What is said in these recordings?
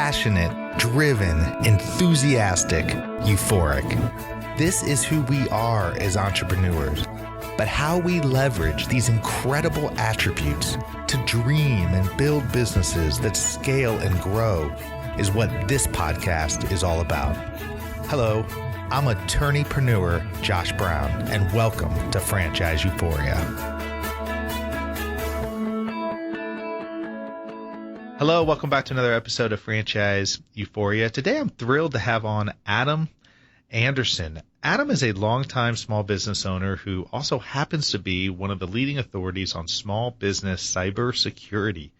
passionate, driven, enthusiastic, euphoric. This is who we are as entrepreneurs. But how we leverage these incredible attributes to dream and build businesses that scale and grow is what this podcast is all about. Hello, I'm attorneypreneur Josh Brown, and welcome to Franchise Euphoria. Hello, welcome back to another episode of Franchise Euphoria. Today I'm thrilled to have on Adamanderson. Adam is a longtime small business owner who also happens to be one of the leading authorities on small business cybersecurity.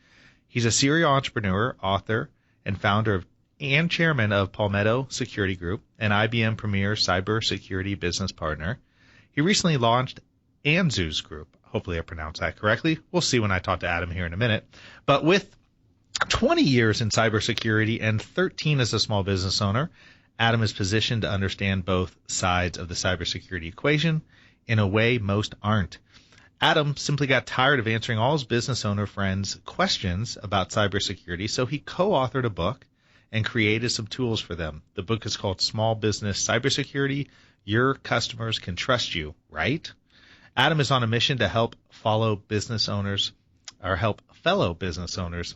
He's a serial entrepreneur, author, and founder and chairman of Palmetto Security Group, an IBM premier cybersecurity business partner. He recently launched Anzu's Group. Hopefully I pronounced that correctly. We'll see when I talk to Adam here in a minute. But with 20 years in cybersecurity and 13 as a small business owner, Adam is positioned to understand both sides of the cybersecurity equation in a way most aren't. Adam simply got tired of answering all his business owner friends' questions about cybersecurity, so he co-authored a book and created some tools for them. The book is called Small Business Cybersecurity. Your customers can trust you, right? Adam is on a mission to help fellow business owners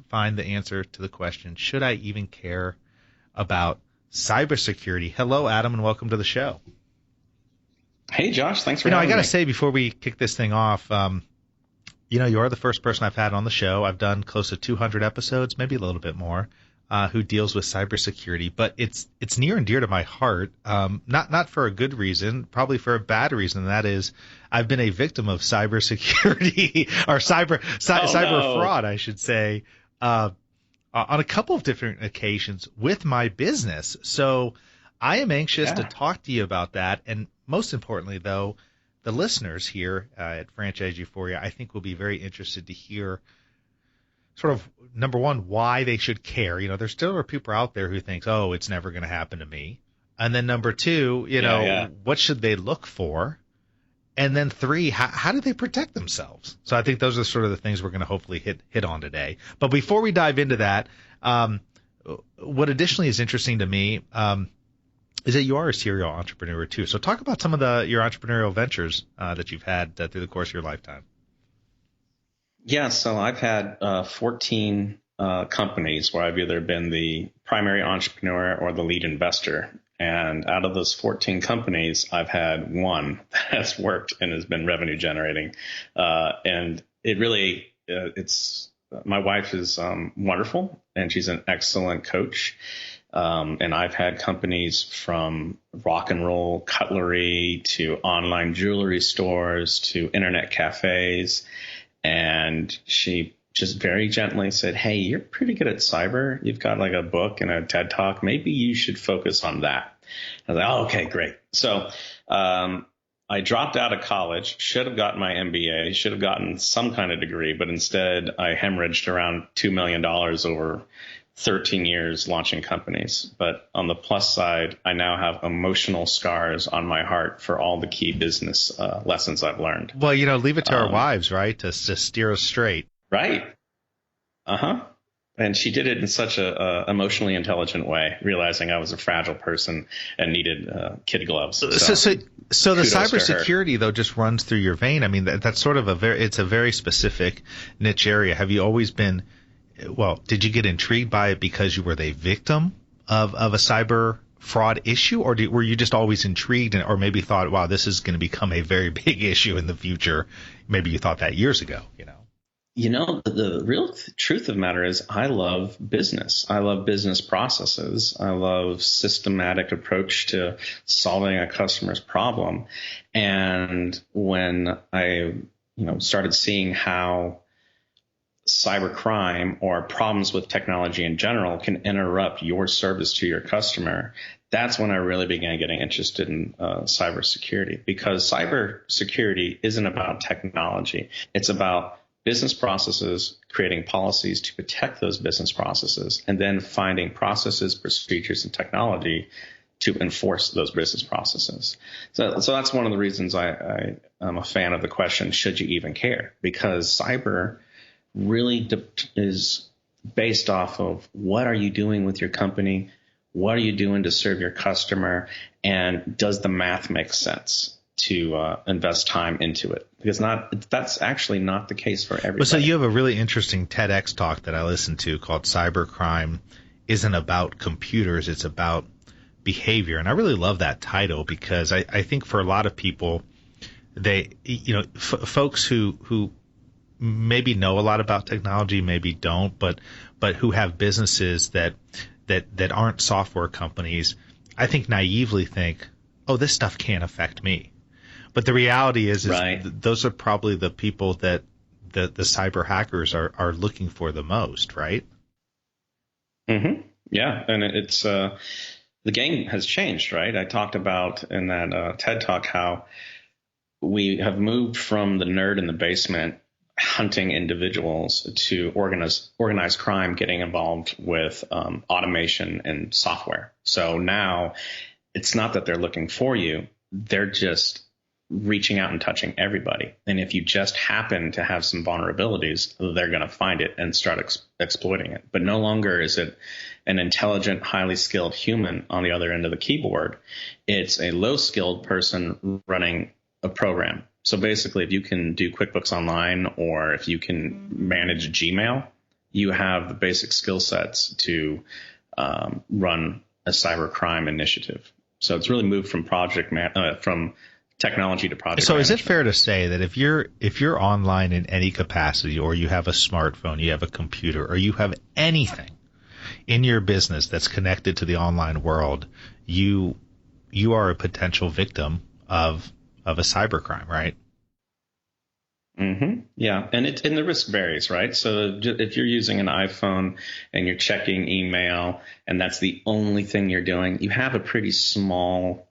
find the answer to the question, should I even care about cybersecurity? Hello, Adam, and welcome to the show. Hey, Josh. Thanks for having me. I got to say before we kick this thing off, you are the first person I've had on the show. I've done close to 200 episodes, maybe a little bit more, who deals with cybersecurity. But it's near and dear to my heart, not for a good reason, probably for a bad reason. And that is I've been a victim of cybersecurity or cyber fraud, I should say, on a couple of different occasions with my business. So I am anxious to talk to you about that. And most importantly, though, the listeners here at Franchise Euphoria, I think will be very interested to hear sort of, number one, why they should care. There still are people out there who think, oh, it's never going to happen to me. And then number two, what should they look for? And then three, how do they protect themselves? So I think those are sort of the things we're going to hopefully hit on today. But before we dive into that, what additionally is interesting to me is that you are a serial entrepreneur too. So talk about some of your entrepreneurial ventures that you've had through the course of your lifetime. Yeah, so I've had 14 companies where I've either been the primary entrepreneur or the lead investor. And out of those 14 companies, I've had one that has worked and has been revenue generating. And it really, my wife is wonderful, and she's an excellent coach. And I've had companies from rock and roll cutlery to online jewelry stores to internet cafes. And she just very gently said, hey, you're pretty good at cyber. You've got like a book and a TED Talk. Maybe you should focus on that. I was like, oh, okay, great. So I dropped out of college, should have gotten my MBA, should have gotten some kind of degree, but instead I hemorrhaged around $2 million over 13 years launching companies. But on the plus side, I now have emotional scars on my heart for all the key business lessons I've learned. Well, leave it to our wives, right, to steer us straight. Right. Uh-huh. And she did it in such a emotionally intelligent way, realizing I was a fragile person and needed kid gloves. So the cybersecurity, though, just runs through your vein. I mean, that's sort of it's a very specific niche area. Have you always been, did you get intrigued by it because you were the victim of a cyber fraud issue, or were you just always intrigued or maybe thought, wow, this is going to become a very big issue in the future? Maybe you thought that years ago, The real truth of the matter is I love business. I love business processes. I love systematic approach to solving a customer's problem. And when I, started seeing how cybercrime or problems with technology in general can interrupt your service to your customer, that's when I really began getting interested in cybersecurity, because cybersecurity isn't about technology. It's about business processes, creating policies to protect those business processes, and then finding processes, procedures, and technology to enforce those business processes. So that's one of the reasons I am a fan of the question, should you even care? Because cyber really is based off of what are you doing with your company? What are you doing to serve your customer? And does the math make sense to invest time into it? Because that's actually not the case for everybody. Well, so you have a really interesting TEDx talk that I listened to called Cybercrime Isn't About Computers, It's About Behavior. And I really love that title because I think for a lot of people, folks who maybe know a lot about technology, maybe don't, but who have businesses that aren't software companies, I think naively think, oh, this stuff can't affect me. But the reality is right. Those are probably the people that the cyber hackers are looking for the most, right? Mm-hmm. Yeah, and it's the game has changed, right? I talked about in that TED Talk how we have moved from the nerd in the basement hunting individuals to organized crime getting involved with automation and software. So now it's not that they're looking for you. They're just reaching out and touching everybody. And if you just happen to have some vulnerabilities, they're going to find it and start exploiting it. But no longer is it an intelligent, highly skilled human on the other end of the keyboard. It's a low skilled person running a program. So basically, if you can do QuickBooks Online or if you can manage Gmail, you have the basic skill sets to run a cybercrime initiative. So it's really moved from from technology to project. So management. Is it fair to say that if you're online in any capacity, or you have a smartphone, you have a computer, or you have anything in your business that's connected to the online world, you are a potential victim of a cybercrime, right? Mm-hmm. Yeah, and the risk varies, right? So if you're using an iPhone and you're checking email, and that's the only thing you're doing, you have a pretty small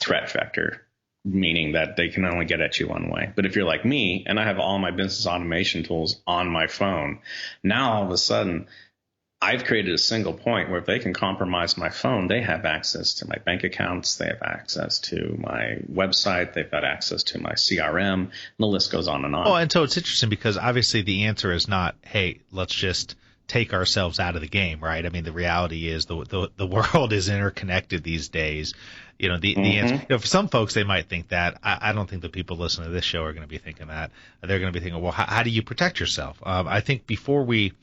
threat factor, meaning that they can only get at you one way. But if you're like me, and I have all my business automation tools on my phone, now all of a sudden I've created a single point where if they can compromise my phone, they have access to my bank accounts, they have access to my website, they've got access to my CRM, and the list goes on and on. Oh, and so it's interesting because obviously the answer is not, hey, let's just take ourselves out of the game, right? I mean, the reality is the world is interconnected these days. The answer, for some folks, they might think that. I don't think the people listening to this show are going to be thinking that. They're going to be thinking, well, how do you protect yourself? I think before we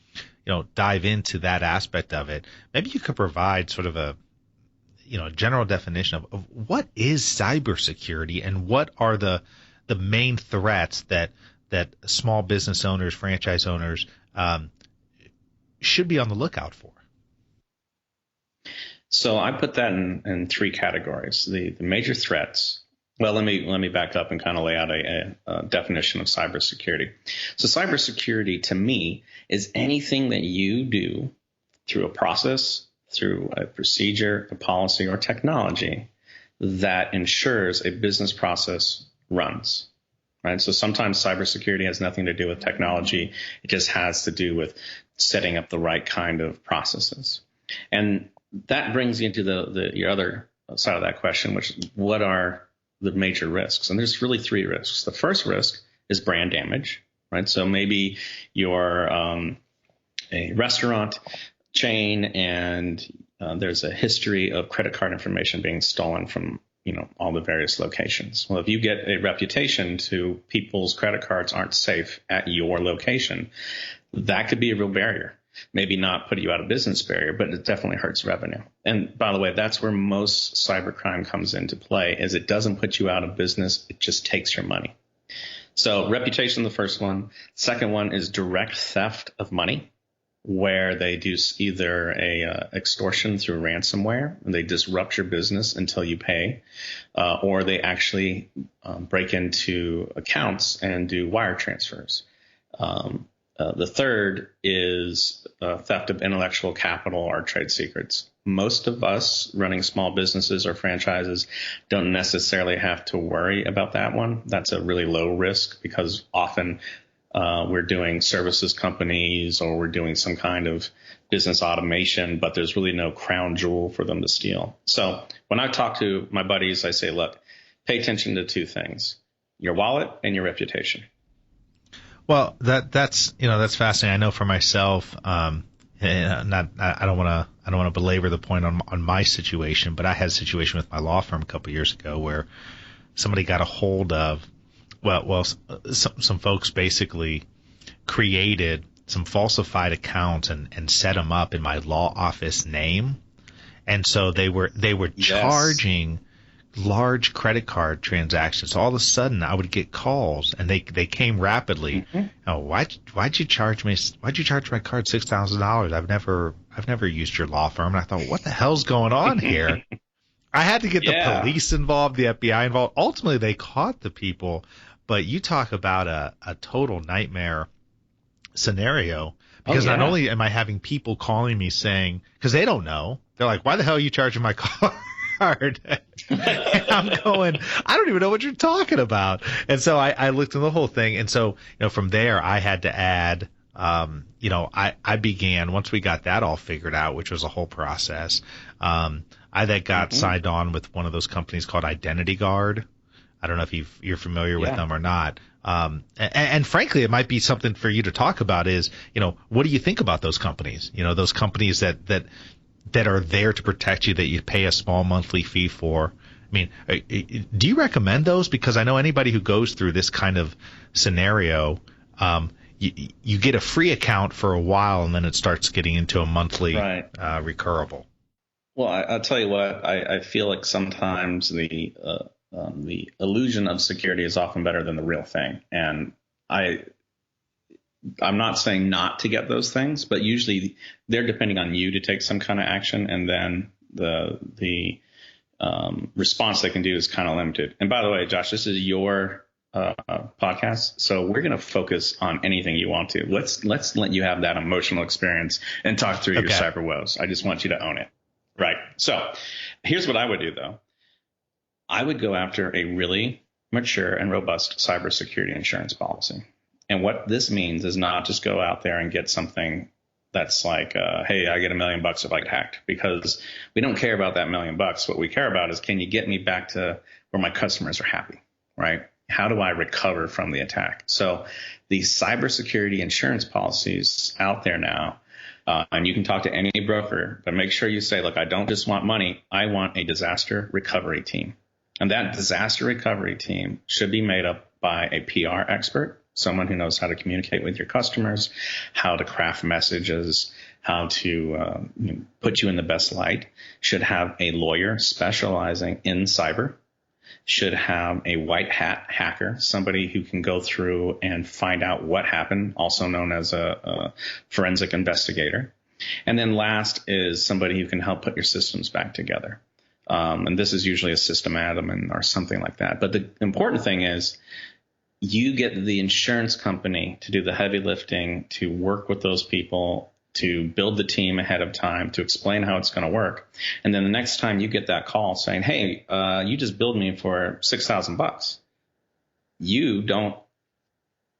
dive into that aspect of it, maybe you could provide sort of a general definition of what is cybersecurity and what are the main threats that small business owners, franchise owners should be on the lookout for. So I put that in three categories. The major threats. Well, let me back up and kind of lay out a definition of cybersecurity. So cybersecurity to me is anything that you do through a process, through a procedure, a policy, or technology that ensures a business process runs. Right. So sometimes cybersecurity has nothing to do with technology. It just has to do with setting up the right kind of processes. And that brings you into your other side of that question, which is what are the major risks? And there's really three risks. The first risk is brand damage, right? So maybe you're a restaurant chain and there's a history of credit card information being stolen from all the various locations. Well, if you get a reputation to people's credit cards aren't safe at your location, that could be a real barrier. Maybe not put you out of business barrier, but it definitely hurts revenue. And by the way, that's where most cybercrime comes into play, is it doesn't put you out of business. It just takes your money. So reputation, the first one. Second one is direct theft of money, where they do either a extortion through ransomware, and they disrupt your business until you pay, or they actually break into accounts and do wire transfers. The third is theft of intellectual capital or trade secrets. Most of us running small businesses or franchises don't necessarily have to worry about that one. That's a really low risk because often we're doing services companies or we're doing some kind of business automation, but there's really no crown jewel for them to steal. So when I talk to my buddies, I say, look, pay attention to two things, your wallet and your reputation. Well, that's fascinating. I know for myself, I don't want to belabor the point on my situation, but I had a situation with my law firm a couple of years ago where somebody got a hold of, some folks basically created some falsified accounts and set them up in my law office name, and so they were charging large credit card transactions. All of a sudden, I would get calls, and they came rapidly. Mm-hmm. Oh, why'd you charge me? Why'd you charge my card $6,000? I've never used your law firm. And I thought, what the hell's going on here? I had to get the police involved, the FBI involved. Ultimately, they caught the people. But you talk about a total nightmare scenario, because not only am I having people calling me saying, because they don't know, they're like, why the hell are you charging my card? And I'm going, I don't even know what you're talking about. And so I looked at the whole thing. And so, from there, I had to add, I began, once we got that all figured out, which was a whole process, I then got signed on with one of those companies called Identity Guard. I don't know if you're familiar with them or not. And frankly, it might be something for you to talk about is, what do you think about those companies? Those companies that are there to protect you, that you pay a small monthly fee for. I mean, do you recommend those? Because I know anybody who goes through this kind of scenario, you get a free account for a while, and then it starts getting into a monthly recurable. Well, I'll tell you what, I feel like sometimes the illusion of security is often better than the real thing. And I'm not saying not to get those things, but usually they're depending on you to take some kind of action, and then the response they can do is kind of limited. And by the way, Josh, this is your podcast, so we're going to focus on anything you want to. Let's let you have that emotional experience and talk through your cyber woes. I just want you to own it. Right. So here's what I would do, though. I would go after a really mature and robust cybersecurity insurance policy. And what this means is not just go out there and get something that's like, hey, I get $1 million if I get hacked, because we don't care about that $1 million. What we care about is, can you get me back to where my customers are happy, right? How do I recover from the attack? So the cybersecurity insurance policies out there now, and you can talk to any broker, but make sure you say, look, I don't just want money. I want a disaster recovery team. And that disaster recovery team should be made up by a PR expert, someone who knows how to communicate with your customers, how to craft messages, how to put you in the best light, should have a lawyer specializing in cyber, should have a white hat hacker, somebody who can go through and find out what happened, also known as a forensic investigator. And then last is somebody who can help put your systems back together. And this is usually a system admin or something like that. But the important thing is you get the insurance company to do the heavy lifting, to work with those people, to build the team ahead of time, to explain how it's going to work. And then the next time you get that call saying, hey, you just billed me for $6,000, you don't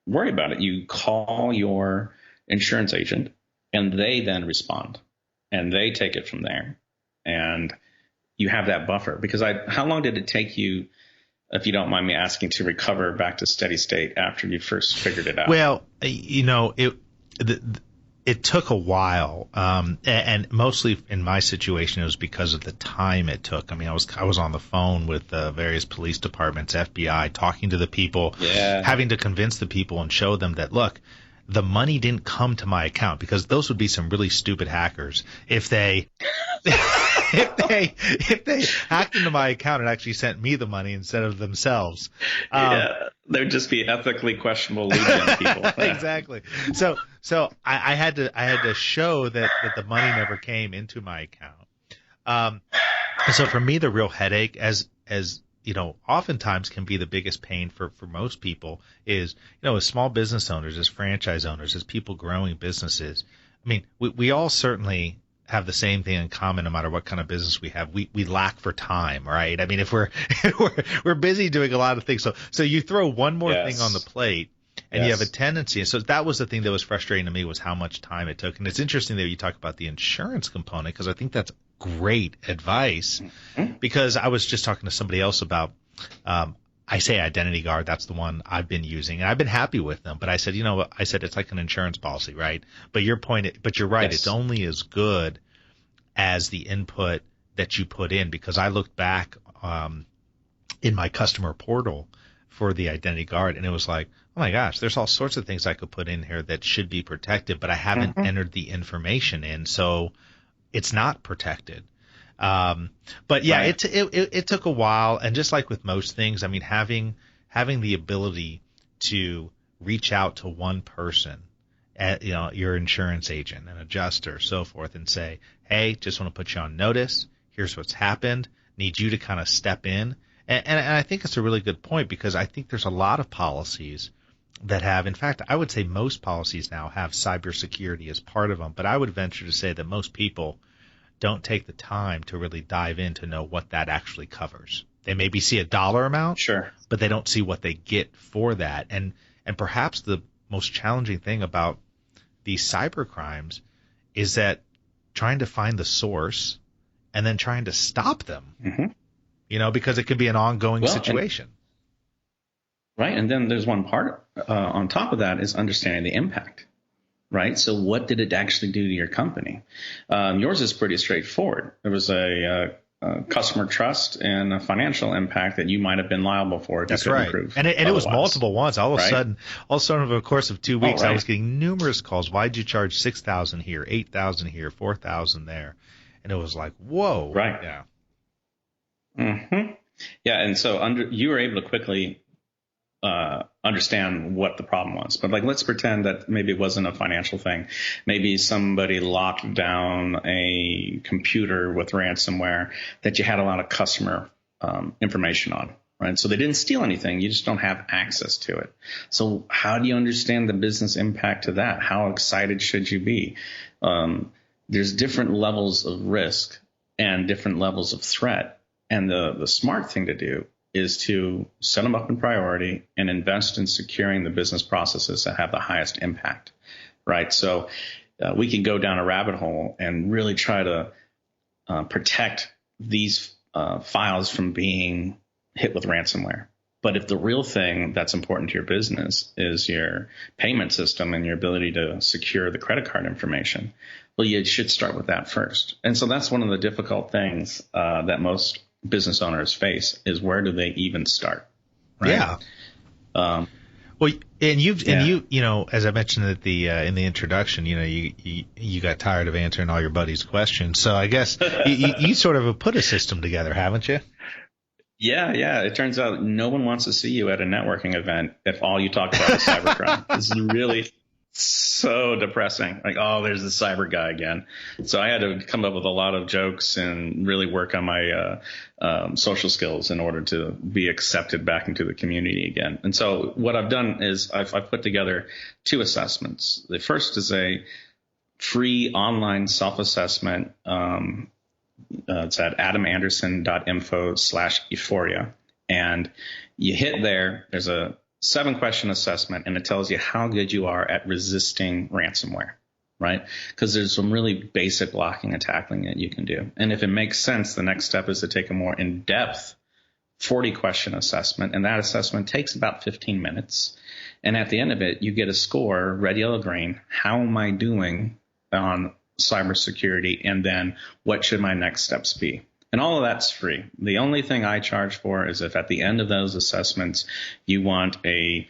worry about it. You call your insurance agent, and they then respond, and they take it from there. And you have that buffer. Because how long did it take you, if you don't mind me asking, to recover back to steady state after you first figured it out? Well, it took a while, and mostly in my situation, it was because of the time it took. I mean, I was on the phone with various police departments, FBI, talking to the people, having to convince the people and show them that, look, the money didn't come to my account, because those would be some really stupid hackers if they if they hacked into my account and actually sent me the money instead of themselves. There'd just be ethically questionable lead gen people. Exactly. So I had to show that the money never came into my account. So for me, the real headache, as oftentimes can be the biggest pain for most people, is, as small business owners, as franchise owners, as people growing businesses. I mean, we all certainly have the same thing in common, no matter what kind of business we have. We lack for time, right? I mean, if we're busy doing a lot of things, so you throw one more thing on the plate, and you have a tendency. And so that was the thing that was frustrating to me, was how much time it took. And it's interesting that you talk about the insurance component, because I think that's great advice. Because I was just talking to somebody else about, I I say Identity Guard. That's the one I've been using, and I've been happy with them. But I said, it's like an insurance policy, right? But you're right. Yes. It's only as good as the input that you put in, because I looked back in my customer portal for the Identity Guard, and it was like, oh my gosh, there's all sorts of things I could put in here that should be protected, but I haven't entered the information in, so it's not protected. But yeah, Right. it took a while, and just like with most things, I mean, having the ability to reach out to one person, your insurance agent, an adjuster, so forth, and say, hey, just want to put you on notice. Here's what's happened. Need you to kind of step in. And I think it's a really good point, because I think there's a lot of policies that have, in fact, I would say most policies now have cybersecurity as part of them, but I would venture to say that most people don't take the time to really dive in to know what that actually covers. They maybe see a dollar amount, Sure. but they don't see what they get for that. And perhaps the most challenging thing about these cyber crimes is that trying to find the source and then trying to stop them, because it could be an ongoing situation. Right. And then there's one part on top of that is understanding the impact. Right. So what did it actually do to your company? Yours is pretty straightforward. There was a customer trust and a financial impact that you might have been liable for. That's right. And it was multiple ones. All of a sudden, over the course of 2 weeks, I was getting numerous calls. Why'd you charge $6,000 here, $8,000 here, $4,000 there? And it was like, whoa. Right. Yeah. Yeah. And so you were able to quickly understand what the problem was. But let's pretend that maybe it wasn't a financial thing. Maybe somebody locked down a computer with ransomware that you had a lot of customer information on. Right. So they didn't steal anything. You just don't have access to it. So how do you understand the business impact to that? How excited should you be? There's different levels of risk and different levels of threat. And the smart thing to do is to set them up in priority and invest in securing the business processes that have the highest impact, right? So we can go down a rabbit hole and really try to protect these files from being hit with ransomware. But if the real thing that's important to your business is your payment system and your ability to secure the credit card information, well, you should start with that first. And so that's one of the difficult things that most business owners face is, where do they even start? Right? Yeah. Well, and you, as I mentioned at the in the introduction, you got tired of answering all your buddies' questions, so I guess you sort of have put a system together, haven't you? Yeah. It turns out no one wants to see you at a networking event if all you talk about is cybercrime. This is really so depressing. Oh, there's the cyber guy again. So I had to come up with a lot of jokes and really work on my social skills in order to be accepted back into the community again. And so what I've done is I've put together 2 assessments. The first is a free online self-assessment. It's at adamanderson.info/euphoria. And you hit there's a 7-question assessment, and it tells you how good you are at resisting ransomware, right? Because there's some really basic blocking and tackling that you can do. And if it makes sense, the next step is to take a more in-depth 40-question assessment, and that assessment takes about 15 minutes. And at the end of it, you get a score, red, yellow, green. How am I doing on cybersecurity? And then what should my next steps be? And all of that's free. The only thing I charge for is if at the end of those assessments, you want a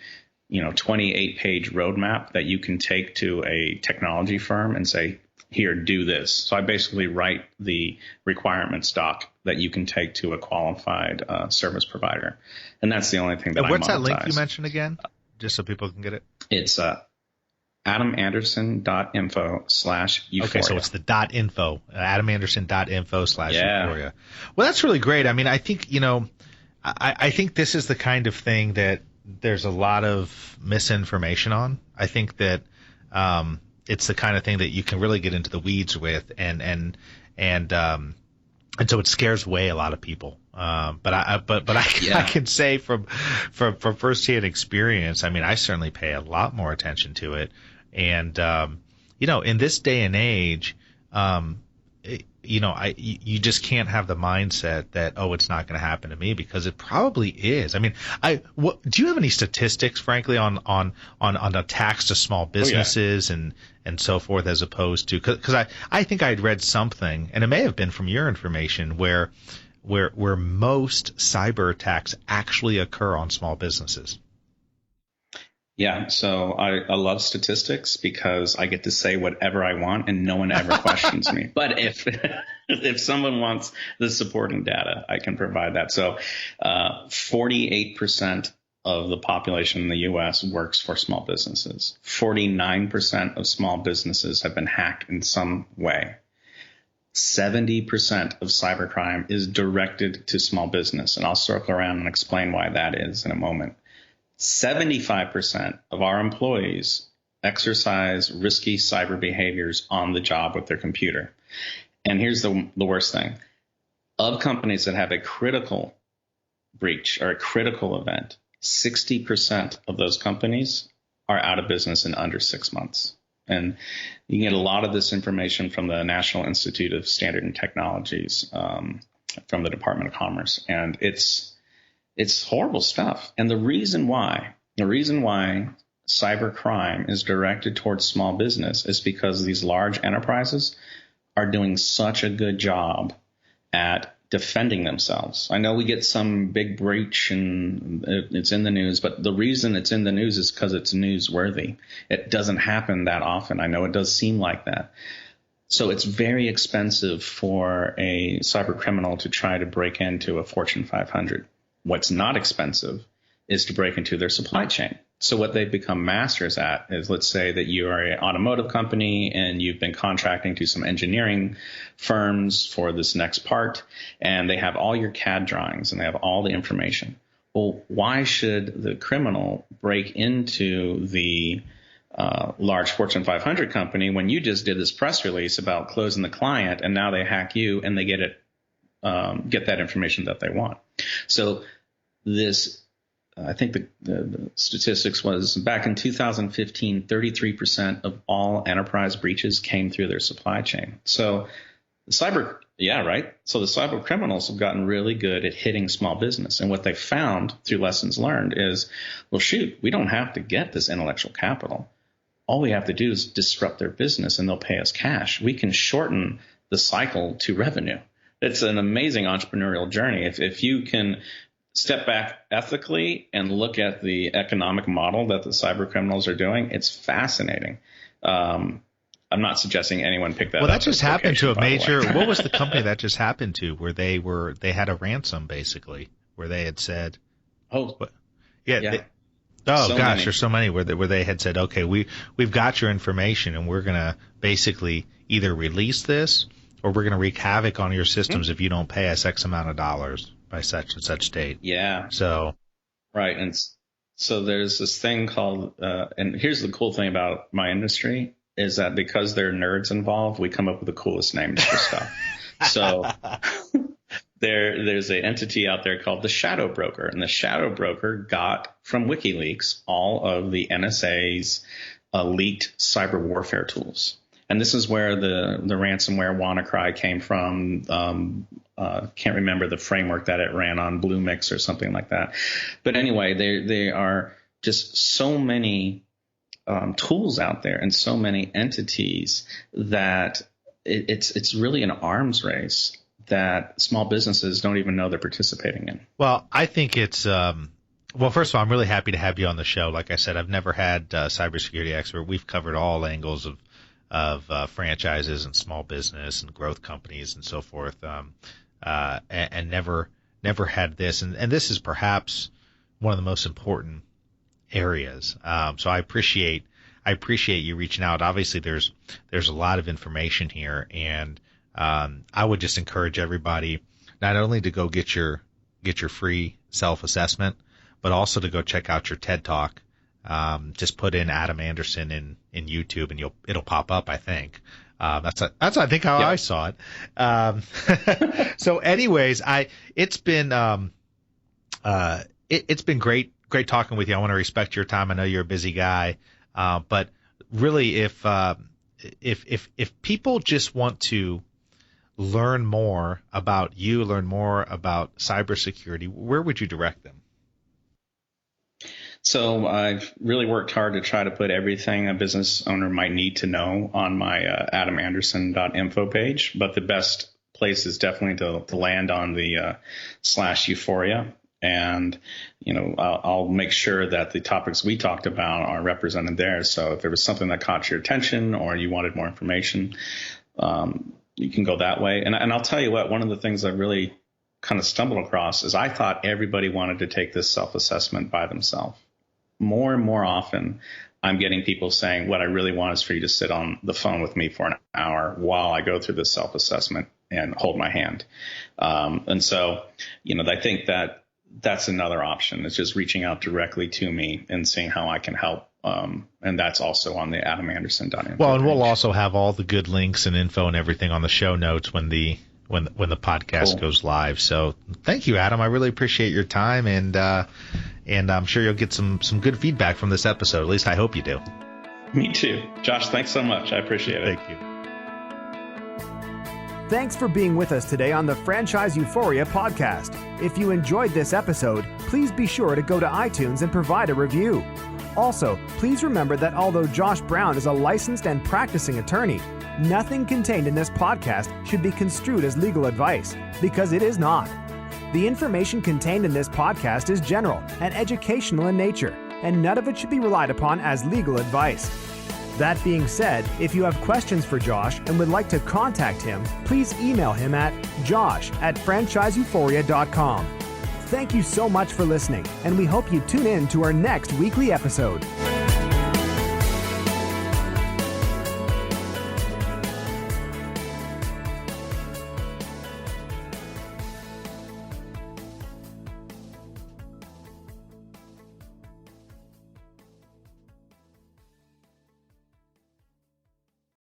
28-page roadmap that you can take to a technology firm and say, here, do this. So I basically write the requirements doc that you can take to a qualified service provider. And that's the only thing that I monetize. What's that link you mentioned again? Just so people can get it. It's adamanderson.info/euphoria. Okay, so it's the .info, adamanderson.info/euphoria. Well, that's really great. I mean, I think, I think this is the kind of thing that there's a lot of misinformation on. I think that it's the kind of thing that you can really get into the weeds with, and so it scares away a lot of people. But I can say from firsthand experience, I mean, I certainly pay a lot more attention to it. And, in this day and age, you just can't have the mindset that, oh, it's not going to happen to me, because it probably is. I mean, do you have any statistics, frankly, on attacks to small businesses and so forth, as opposed to, because I think I'd read something, and it may have been from your information, where most cyber attacks actually occur on small businesses. Yeah, so I love statistics because I get to say whatever I want and no one ever questions me. But if someone wants the supporting data, I can provide that. So 48% of the population in the U.S. works for small businesses. 49% of small businesses have been hacked in some way. 70% of cybercrime is directed to small business, and I'll circle around and explain why that is in a moment. 75% of our employees exercise risky cyber behaviors on the job with their computer. And here's the worst thing. Of companies that have a critical breach or a critical event, 60% of those companies are out of business in under 6 months. And you can get a lot of this information from the National Institute of Standard and Technologies, from the Department of Commerce. And it's horrible stuff. And the reason why cybercrime is directed towards small business is because these large enterprises are doing such a good job at defending themselves. I know we get some big breach and it's in the news, but the reason it's in the news is because it's newsworthy. It doesn't happen that often. I know it does seem like that. So it's very expensive for a cyber criminal to try to break into a Fortune 500. What's not expensive is to break into their supply chain. So what they've become masters at is, let's say that you are an automotive company and you've been contracting to some engineering firms for this next part, and they have all your CAD drawings and they have all the information. Well, why should the criminal break into the large Fortune 500 company when you just did this press release about closing the client, and now they hack you and they get that information that they want? So I think the statistics was back in 2015, 33% of all enterprise breaches came through their supply chain. So the cyber criminals have gotten really good at hitting small business. And what they found through lessons learned is, well, shoot, we don't have to get this intellectual capital. All we have to do is disrupt their business and they'll pay us cash. We can shorten the cycle to revenue. It's an amazing entrepreneurial journey. If you can step back ethically and look at the economic model that the cyber criminals are doing, it's fascinating. I'm not suggesting anyone pick that up. Well, that just happened to a major. What was the company that just happened to, where they had a ransom, basically, where they had said, there's so many where they had said, okay, we've got your information and we're gonna basically either release this or we're gonna wreak havoc on your systems if you don't pay us X amount of dollars by such and such date. Yeah. So. Right. And so there's this thing called, and here's the cool thing about my industry, is that because there are nerds involved, we come up with the coolest names for stuff. So there's an entity out there called the Shadow Broker, and the Shadow Broker got from WikiLeaks all of the NSA's leaked cyber warfare tools. And this is where the ransomware WannaCry came from. Can't remember the framework that it ran on, Bluemix or something like that. But anyway, they are just so many tools out there and so many entities that it's really an arms race that small businesses don't even know they're participating in. Well, I think it's well, first of all, I'm really happy to have you on the show. Like I said, I've never had a cybersecurity expert. We've covered all angles of franchises and small business and growth companies and so forth, and never had this. And this is perhaps one of the most important areas. So I appreciate you reaching out. Obviously, there's a lot of information here, and I would just encourage everybody not only to go get your free self-assessment, but also to go check out your TED Talk. Just put in Adam Anderson in YouTube and it'll pop up, I think. That's I think how I saw it. So anyways, it's been great talking with you. I want to respect your time. I know you're a busy guy. But really if people just want to learn more about you, learn more about cybersecurity, where would you direct them? So I've really worked hard to try to put everything a business owner might need to know on my adamanderson.info page. But the best place is definitely to land on the /Euphoria. And, I'll make sure that the topics we talked about are represented there. So if there was something that caught your attention or you wanted more information, you can go that way. And I'll tell you what, one of the things I really kind of stumbled across is I thought everybody wanted to take this self-assessment by themselves. More and more often, I'm getting people saying, what I really want is for you to sit on the phone with me for an hour while I go through this self-assessment and hold my hand. And so, I think that's another option. It's just reaching out directly to me and seeing how I can help. And that's also on the adamanderson.info. Well, and we'll also have all the good links and info and everything on the show notes when the podcast goes live. So thank you, Adam. I really appreciate your time, and I'm sure you'll get some good feedback from this episode. At least I hope you do. Me too. Josh, thanks so much. I appreciate it. Thank you. Thanks for being with us today on the Franchise Euphoria podcast. If you enjoyed this episode, please be sure to go to iTunes and provide a review. Also, please remember that although Josh Brown is a licensed and practicing attorney, nothing contained in this podcast should be construed as legal advice, because it is not. The information contained in this podcast is general and educational in nature, and none of it should be relied upon as legal advice. That being said, if you have questions for Josh and would like to contact him, please email him at josh@franchiseeuphoria.com. Thank you so much for listening, and we hope you tune in to our next weekly episode.